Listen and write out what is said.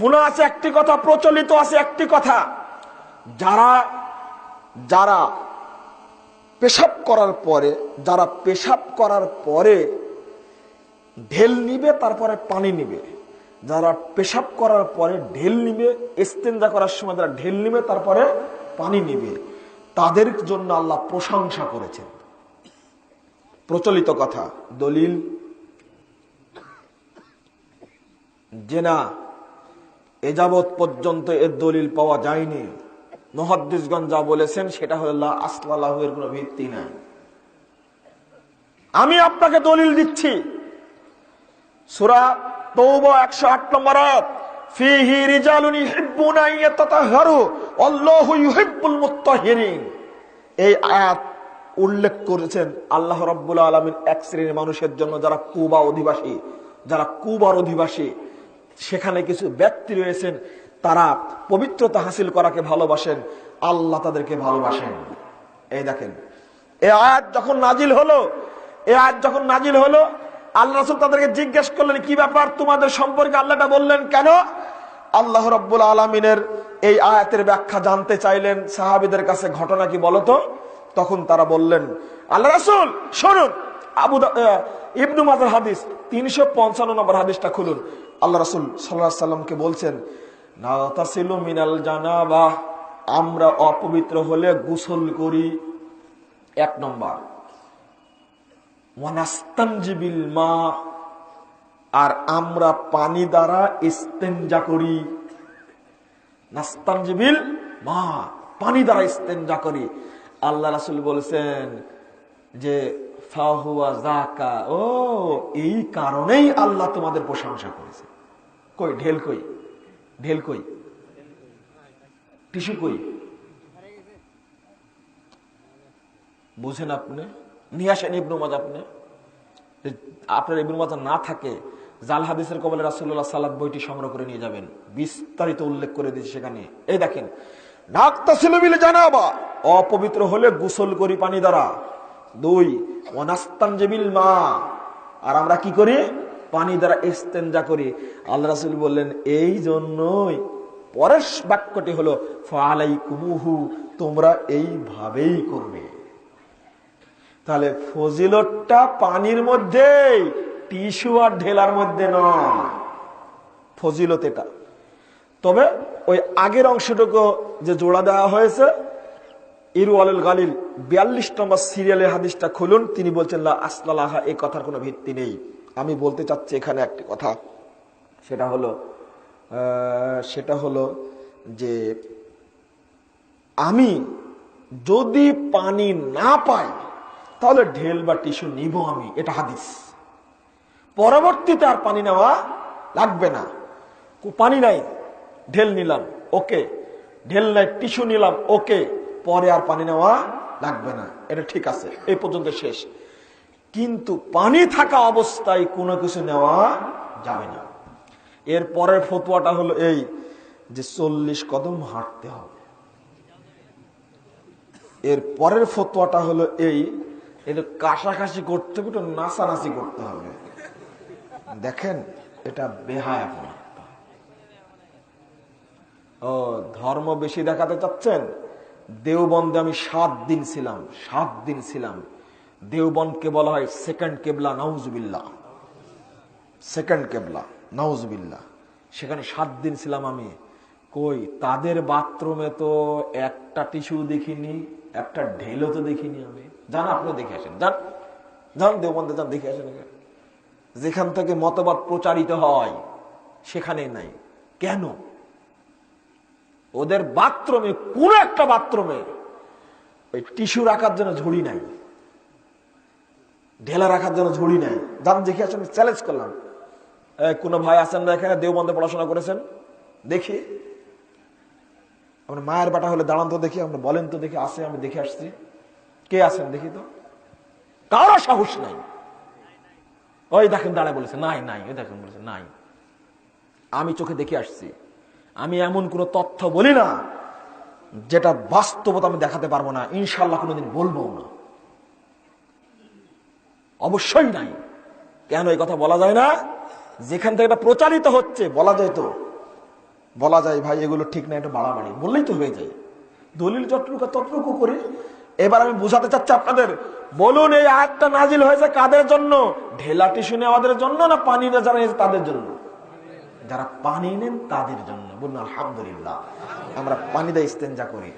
শোনা আছে একটি কথা, প্রচলিত আছে একটি কথা, যারা যারা পেশাব করার পরে ঢেল নিবে, তারপরে পানি নিবে, যারা পেশাব করার পরে ঢেল নিবে, ইস্তেঞ্জা করার সময় যারা ঢেল নিবে তারপরে পানি নিবে, তাদের জন্য আল্লাহ প্রশংসা করেছেন। প্রচলিত কথা। দলিল যে না, এযাবৎ পর্যন্ত এর দলিল পাওয়া যায়নি। মুহাদ্দিসগণ যা বলেছেন সেটা হলো লা আসলা লাহু, এর কোনো ভিত্তি নাই। আমি আপনাকে দলিল দিচ্ছি, সূরা তাওবা 108 নম্বর আয়াত, ফীহি রিজালুন ইউহিব্বুনা আন ইয়াতাতাহহারু আল্লাহু ইউহিব্বুল মুত্তাহহিরিন। এই আয়াত উল্লেখ করেছেন আল্লাহ রাব্বুল আলামিন এক শ্রেণীর মানুষের জন্য, যারা কুবার অধিবাসী। সেখানে কিছু ব্যক্তি রয়েছেন, তারা পবিত্রতা হাসিল করাকে ভালোবাসেন, আল্লাহ তাদেরকে ভালোবাসেন। এই দেখেন, এই আয়াত যখন নাজিল হলো, আল্লাহ রাসূল তাদেরকে জিজ্ঞেস করলেন, কি ব্যাপার, তোমাদের সম্পর্কে আল্লাহটা বললেন কেন? আল্লাহ রাব্বুল আলামিনের এই আয়াতের ব্যাখ্যা জানতে চাইলেন সাহাবীদের কাছে, ঘটনা কি বলতো? তখন তারা বললেন, আল্লাহ রাসূল শুনুন, ইবনু মাজাহ হাদিস 355 নম্বর হাদিসটা খুলুন। আল্লাহ রাসূল সাল্লাল্লাহু আলাইহি সাল্লামকে বলছেন, নাতাসিলু মিনাল জানাবা, আমরা অপবিত্র হলে গোসল করি, 1 নম্বর। ওয়ানাস্তানজিবিল মা, আর আমরা পানি দ্বারা ইস্তেঞ্জা করি। নাস্তানজিবিল মা, পানি দ্বারা ইস্তেঞ্জা করি। আল্লাহ রাসূল বলেছেন যে ফাহুয়া যাকা, ও এই কারণেই আল্লাহ তোমাদের প্রশংসা করেছে। কই ঢেল, কই টিস্যু কই? বুঝেন আপনি? নিয়ে আসেন ইবনু মাজাহ। আপনার ইবনু মাজাহ না থাকে, জাল হাদিসের কবলে রাসূলুল্লাহ সালাত বইটি সংগ্রহ করে নিয়ে যাবেন, বিস্তারিত উল্লেখ করে দিয়েছে সেখানে। এই দেখেন, নাগতাসিলু বিল জানাবা, অপবিত্র হলে গোসল করি পানি দ্বারা। 2, ওয়ানাস্তানজিবিল মা, আর আমরা কি করি? পানি দ্বারা ইস্তেঞ্জা করি। আল্লাহ রাসূল বললেন, এই জন্যই পরের বাক্যটি হলো ফালাইকুমুহু, তোমরা এইভাবেই করবে। তাহলে ফজিলতটা পানির মধ্যে, টিস্যু আর ঢেলার মধ্যে নয়, ফজিলত এটা। তবে ওই আগের অংশটুকু যে জোড়া দেওয়া হয়েছে, ইরওয়ালুল গালিল 42 নম্বর সিরিয়ালের হাদিসটা খুলুন। তিনি বলছেন লা আসলা লাহা, এই কথার কোনো ভিত্তি নেই। আমি বলতে চাচ্ছি এখানে একটি কথা, সেটা হলো যে আমি যদি পানি না পাই তাহলে ঢেল বা টিস্যু নিব আমি, এটা হাদিস। পরবর্তীতে আর পানি নেওয়া লাগবে না। পানি নাই, ঢেল নিলাম, ওকে, ঢেল নাই, টিস্যু নিলাম, ওকে, পরে আর পানি নেওয়া লাগবে না, এটা ঠিক আছে, এই পর্যন্ত শেষ। কিন্তু পানি থাকা অবস্থায় কোনো কিছু নেওয়া যাবে না। এর পরের ফতোয়াটা হলো এই যে 40 কদম হাঁটতে হবে। এর পরের ফতোয়াটা হলো এই, এটা কাশাকাশি করতে হবে, একটু নাচানাচি করতে হবে। দেখেন, এটা বেহায়াপনা। ও ধর্ম বেশি দেখাতে চাচ্ছেন? দেওবন্দে আমি 7 দিন ছিলাম। দেওবন্দকে বলা হয় সেকেন্ড কেবলা, নাউজুবিল্লাহ, সেকেন্ড কেবলা, নাউজুবিল্লাহ। সেখানে 7 দিন ছিলাম আমি। কই, তাদের বাথরুমে তো একটা টিস্যু দেখিনি, একটা ঢেলও তো দেখিনি আমি। যান, আপনি দেখে আসেন, যান দেওবন্দে যান, দেখে আসেন। যেখান থেকে মতবাদ প্রচারিত হয় সেখানে নাই। কেন? ওদের বাথরুমে, কোন একটা বাথরুমে ওই টিস্যু রাখার জন্য ঝুড়ি নাই, ঢেলা রাখার জন্য ঝুড়ি নাই। যান দেখে আসেন, চ্যালেঞ্জ করলাম। কোন ভাই আছেন না এখানে দেওবন্দে পড়াশোনা করেছেন? দেখি, আপনার মায়ের বেটা হলে দাঁড়ান তো দেখি, আপনি বলেন তো দেখি, আছে? আমি দেখে আসছি, কে আছেন দেখি তো। কারো সাহস নাই। ওই দেখেন দাঁড়ায় বলেছে নাই, ওই দেখেন বলেছে নাই। আমি চোখে দেখে আসছি। আমি এমন কোন তথ্য বলি না যেটা বাস্তবতা আমি দেখাতে পারবো না, ইনশাল্লাহ কোনোদিন বলবো না, অবশ্যই নাই। কেন এই কথা বলা যায় না? যেখান থেকে এটা প্রচারিত হচ্ছে বলা যায় তো। বলা যায় ভাই এগুলো ঠিক না, এটা বাড়াবাড়ি বললেই তো হয়ে যায়। দলিল যতটুকু ততটুকু করে। এবার আমি বুঝাতে চাচ্ছি আপনাদের, বলুন এই আয়াতটা নাজিল হয়েছে কাদের জন্য? ঢেলা টিস্যু নেওয়াদের জন্য না পানি না যারা নিয়েছে তাদের জন্য? যারা পানি নেন তাদের জন্য। বলুন আলহামদুলিল্লাহ, আমরা পানি দিয়ে ইস্তেঞ্জা করি।